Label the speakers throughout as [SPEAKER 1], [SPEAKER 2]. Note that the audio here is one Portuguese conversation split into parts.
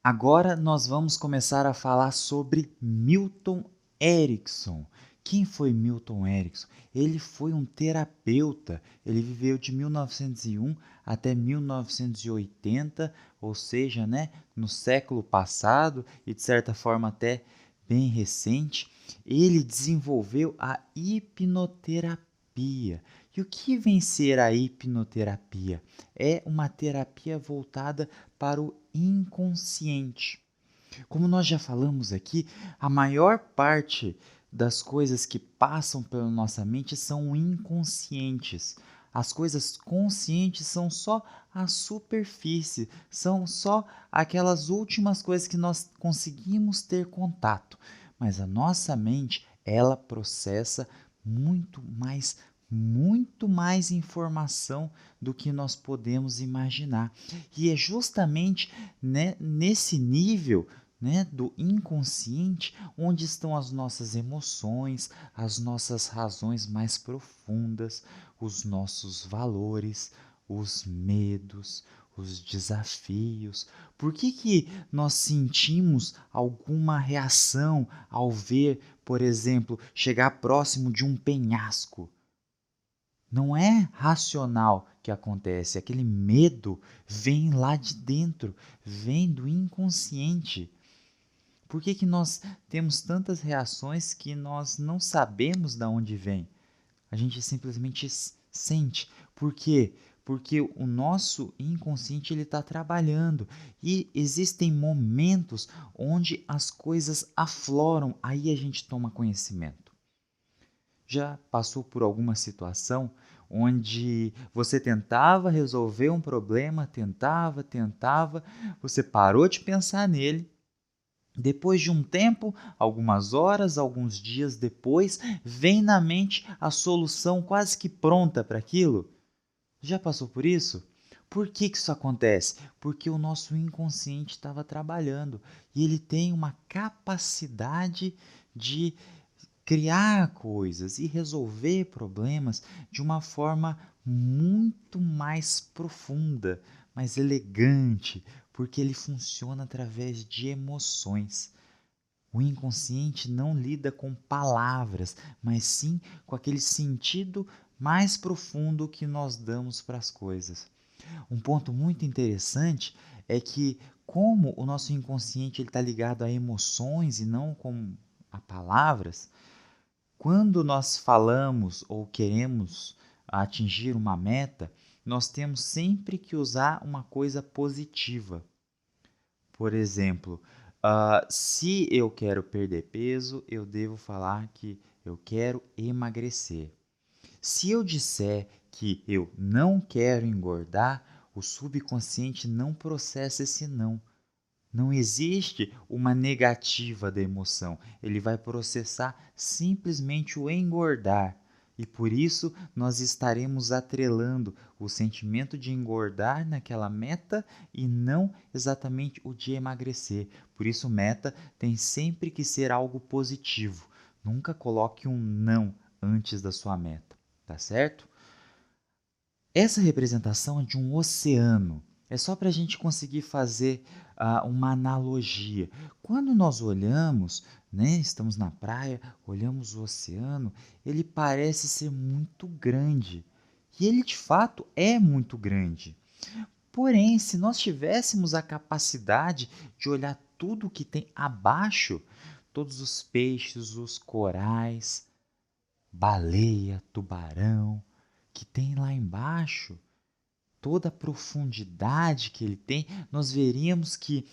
[SPEAKER 1] Agora nós vamos começar a falar sobre Milton Erickson. Quem foi Milton Erickson? Ele foi um terapeuta. Ele viveu de 1901 até 1980, ou seja, no século passado e de certa forma até bem recente. Ele desenvolveu a hipnoterapia. E o que vem ser a hipnoterapia? É uma terapia voltada para o inconsciente. Como nós já falamos aqui, a maior parte das coisas que passam pela nossa mente são inconscientes. As coisas conscientes são só a superfície, são só aquelas últimas coisas que nós conseguimos ter contato. Mas a nossa mente, ela processa muito mais informação do que nós podemos imaginar. E é justamente nesse nível do inconsciente, onde estão as nossas emoções, as nossas razões mais profundas, os nossos valores, os medos, os desafios. Por que nós sentimos alguma reação ao ver, por exemplo, chegar próximo de um penhasco? Não é racional que acontece, aquele medo vem lá de dentro, vem do inconsciente. Por que nós temos tantas reações que nós não sabemos de onde vem? A gente simplesmente sente. Por quê? Porque o nosso inconsciente ele está trabalhando e existem momentos onde as coisas afloram, aí a gente toma conhecimento. Já passou por alguma situação onde você tentava resolver um problema, tentava, você parou de pensar nele. Depois de um tempo, algumas horas, alguns dias depois, vem na mente a solução quase que pronta para aquilo. Já passou por isso? Por que isso acontece? Porque o nosso inconsciente estava trabalhando e ele tem uma capacidade de criar coisas e resolver problemas de uma forma muito mais profunda, mais elegante, porque ele funciona através de emoções. O inconsciente não lida com palavras, mas sim com aquele sentido mais profundo que nós damos para as coisas. Um ponto muito interessante é que, como o nosso inconsciente está ligado a emoções e não a palavras, quando nós falamos ou queremos atingir uma meta, nós temos sempre que usar uma coisa positiva. Por exemplo, se eu quero perder peso, eu devo falar que eu quero emagrecer. Se eu disser que eu não quero engordar, o subconsciente não processa esse não. Não existe uma negativa da emoção, ele vai processar simplesmente o engordar. E por isso nós estaremos atrelando o sentimento de engordar naquela meta e não exatamente o de emagrecer. Por isso, meta tem sempre que ser algo positivo. Nunca coloque um não antes da sua meta, tá certo? Essa representação é de um oceano. É só para a gente conseguir fazer uma analogia. Quando nós olhamos, estamos na praia, olhamos o oceano, ele parece ser muito grande. E ele de fato é muito grande. Porém, se nós tivéssemos a capacidade de olhar tudo que tem abaixo, todos os peixes, os corais, baleia, tubarão, que tem lá embaixo, toda a profundidade que ele tem, nós veríamos que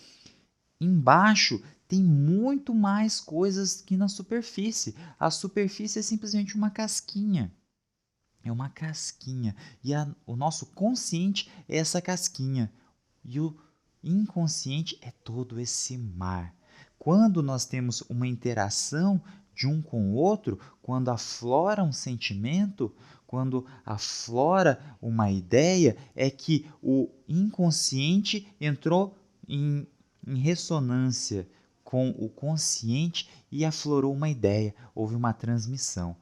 [SPEAKER 1] embaixo tem muito mais coisas que na superfície. A superfície é simplesmente uma casquinha. É uma casquinha. E o nosso consciente é essa casquinha. E o inconsciente é todo esse mar. Quando nós temos uma interação de um com o outro, quando aflora um sentimento, quando aflora uma ideia, é que o inconsciente entrou em ressonância com o consciente e aflorou uma ideia, houve uma transmissão.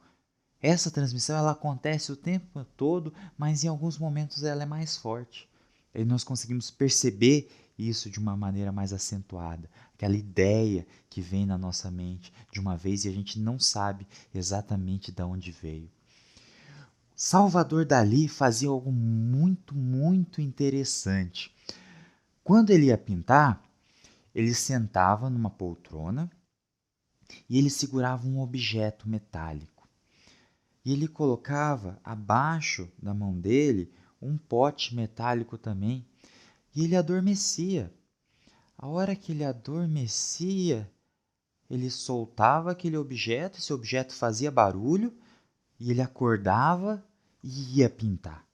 [SPEAKER 1] Essa transmissão ela acontece o tempo todo, mas em alguns momentos ela é mais forte. E nós conseguimos perceber isso de uma maneira mais acentuada, aquela ideia que vem na nossa mente de uma vez e a gente não sabe exatamente de onde veio. Salvador Dalí fazia algo muito, muito interessante. Quando ele ia pintar, ele sentava numa poltrona e ele segurava um objeto metálico. E ele colocava abaixo da mão dele um pote metálico também, e ele adormecia. A hora que ele adormecia, ele soltava aquele objeto, esse objeto fazia barulho, e ele acordava e ia pintar.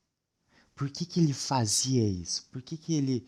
[SPEAKER 1] Por que ele fazia isso? Por que ele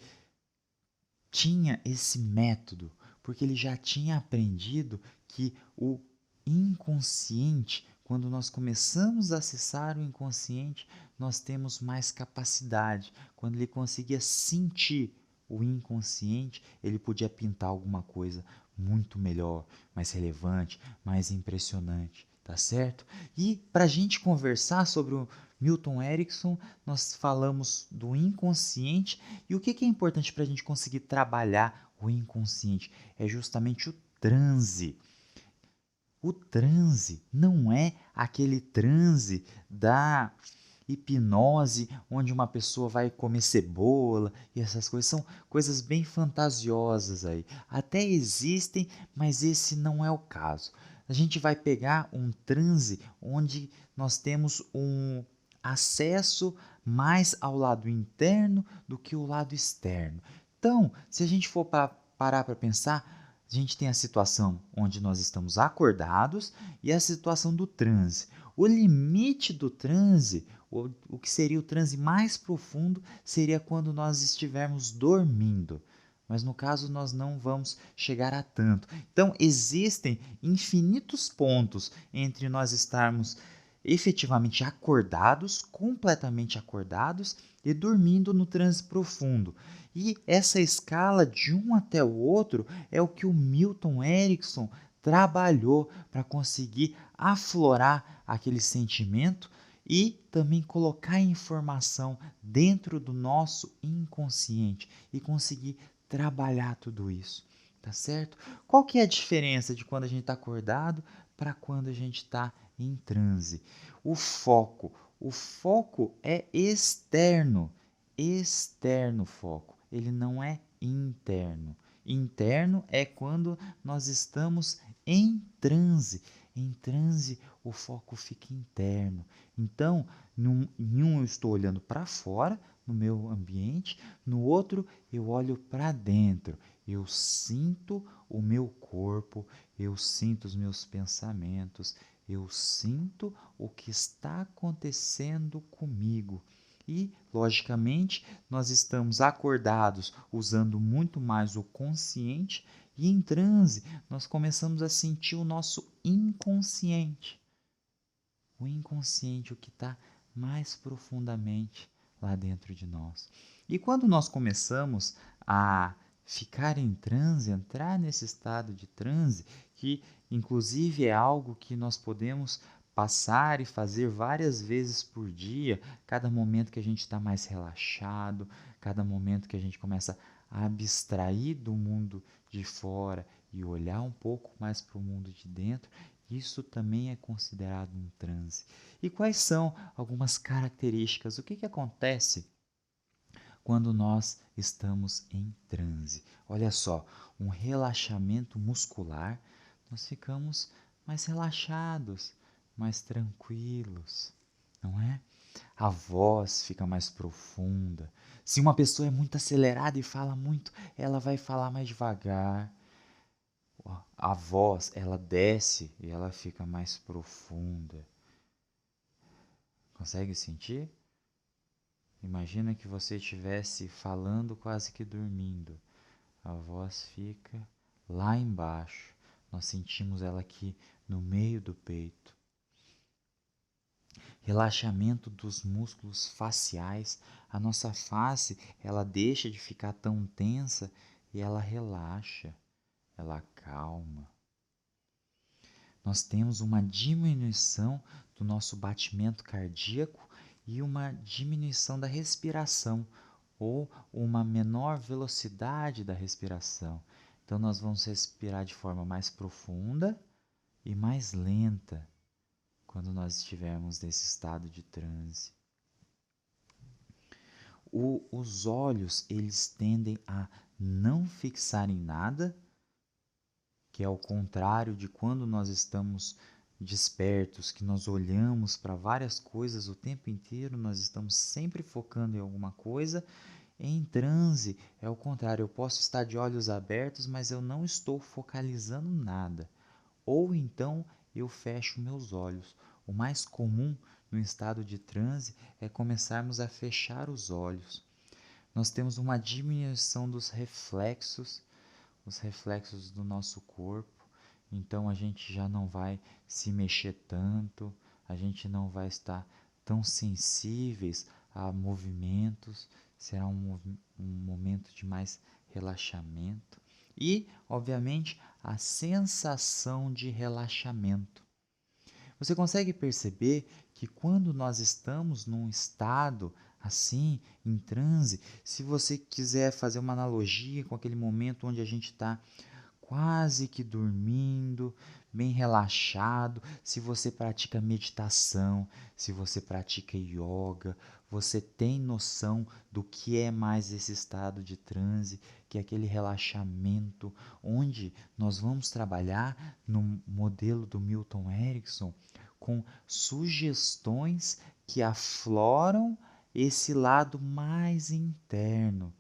[SPEAKER 1] tinha esse método? Porque ele já tinha aprendido que o inconsciente, quando nós começamos a acessar o inconsciente, nós temos mais capacidade. Quando ele conseguia sentir o inconsciente, ele podia pintar alguma coisa muito melhor, mais relevante, mais impressionante, tá certo? E para a gente conversar sobre o Milton Erickson, nós falamos do inconsciente e o que é importante para a gente conseguir trabalhar o inconsciente? É justamente o transe. O transe não é aquele transe da hipnose onde uma pessoa vai comer cebola e essas coisas. São coisas bem fantasiosas aí. Até existem, mas esse não é o caso. A gente vai pegar um transe onde nós temos um acesso mais ao lado interno do que o lado externo. Então, se a gente for parar para pensar, a gente tem a situação onde nós estamos acordados e a situação do transe. O limite do transe, o que seria o transe mais profundo, seria quando nós estivermos dormindo. Mas no caso nós não vamos chegar a tanto. Então existem infinitos pontos entre nós estarmos efetivamente acordados, completamente acordados e dormindo no transe profundo. E essa escala de um até o outro é o que o Milton Erickson trabalhou para conseguir aflorar aquele sentimento e também colocar informação dentro do nosso inconsciente e conseguir trabalhar tudo isso, tá certo? Qual que é a diferença de quando a gente está acordado para quando a gente está em transe? O foco é externo, externo foco, ele não é interno. Interno é quando nós estamos em transe. Em transe, o foco fica interno. Então, em um eu estou olhando para fora, no meu ambiente, no outro eu olho para dentro. Eu sinto o meu corpo, eu sinto os meus pensamentos, eu sinto o que está acontecendo comigo. E, logicamente, nós estamos acordados usando muito mais o consciente e em transe nós começamos a sentir o nosso inconsciente. O inconsciente, o que está mais profundamente lá dentro de nós. E quando nós começamos a ficar em transe, entrar nesse estado de transe, que inclusive é algo que nós podemos passar e fazer várias vezes por dia, cada momento que a gente está mais relaxado, cada momento que a gente começa a abstrair do mundo de fora e olhar um pouco mais para o mundo de dentro, isso também é considerado um transe. E quais são algumas características? O que acontece quando nós estamos em transe? Olha só, um relaxamento muscular, nós ficamos mais relaxados, mais tranquilos, não é? A voz fica mais profunda. Se uma pessoa é muito acelerada e fala muito, ela vai falar mais devagar. A voz, ela desce e ela fica mais profunda. Consegue sentir? Imagina que você estivesse falando quase que dormindo. A voz fica lá embaixo. Nós sentimos ela aqui no meio do peito. Relaxamento dos músculos faciais. A nossa face, ela deixa de ficar tão tensa e ela relaxa, ela acalma. Nós temos uma diminuição do nosso batimento cardíaco e uma diminuição da respiração. ou uma menor velocidade da respiração. Então, nós vamos respirar de forma mais profunda e mais lenta quando nós estivermos nesse estado de transe. Os olhos, eles tendem a não fixar em nada, que é ao contrário de quando nós estamos despertos, que nós olhamos para várias coisas o tempo inteiro, nós estamos sempre focando em alguma coisa. Em transe, é o contrário, eu posso estar de olhos abertos, mas eu não estou focalizando nada. Ou então eu fecho meus olhos. O mais comum no estado de transe é começarmos a fechar os olhos. Nós temos uma diminuição dos reflexos, os reflexos do nosso corpo. Então a gente já não vai se mexer tanto, a gente não vai estar tão sensíveis a movimentos, será um momento de mais relaxamento e, obviamente, a sensação de relaxamento. Você consegue perceber que quando nós estamos num estado assim, em transe, se você quiser fazer uma analogia com aquele momento onde a gente está quase que dormindo, bem relaxado, se você pratica meditação, se você pratica yoga, você tem noção do que é mais esse estado de transe, que é aquele relaxamento, onde nós vamos trabalhar no modelo do Milton Erickson com sugestões que afloram esse lado mais interno.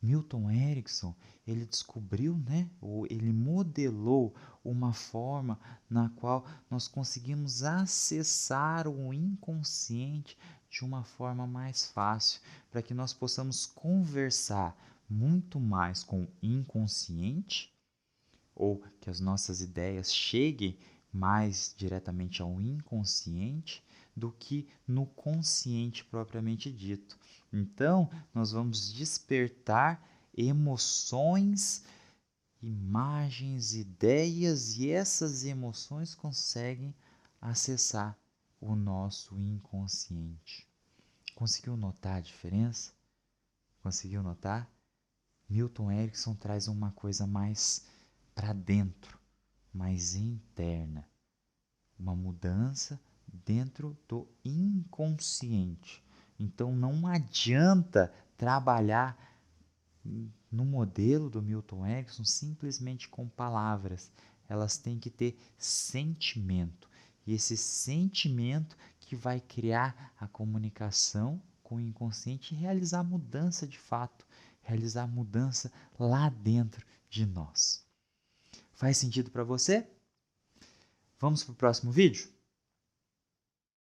[SPEAKER 1] Milton Erickson, ele descobriu, ou ele modelou uma forma na qual nós conseguimos acessar o inconsciente de uma forma mais fácil, para que nós possamos conversar muito mais com o inconsciente, ou que as nossas ideias cheguem mais diretamente ao inconsciente do que no consciente propriamente dito. Então, nós vamos despertar emoções, imagens, ideias, e essas emoções conseguem acessar o nosso inconsciente. Conseguiu notar a diferença? Conseguiu notar? Milton Erickson traz uma coisa mais para dentro, mais interna, uma mudança dentro do inconsciente. Então não adianta trabalhar no modelo do Milton Erickson simplesmente com palavras. Elas têm que ter sentimento. E esse sentimento que vai criar a comunicação com o inconsciente e realizar a mudança de fato, realizar a mudança lá dentro de nós. Faz sentido para você? Vamos para o próximo vídeo?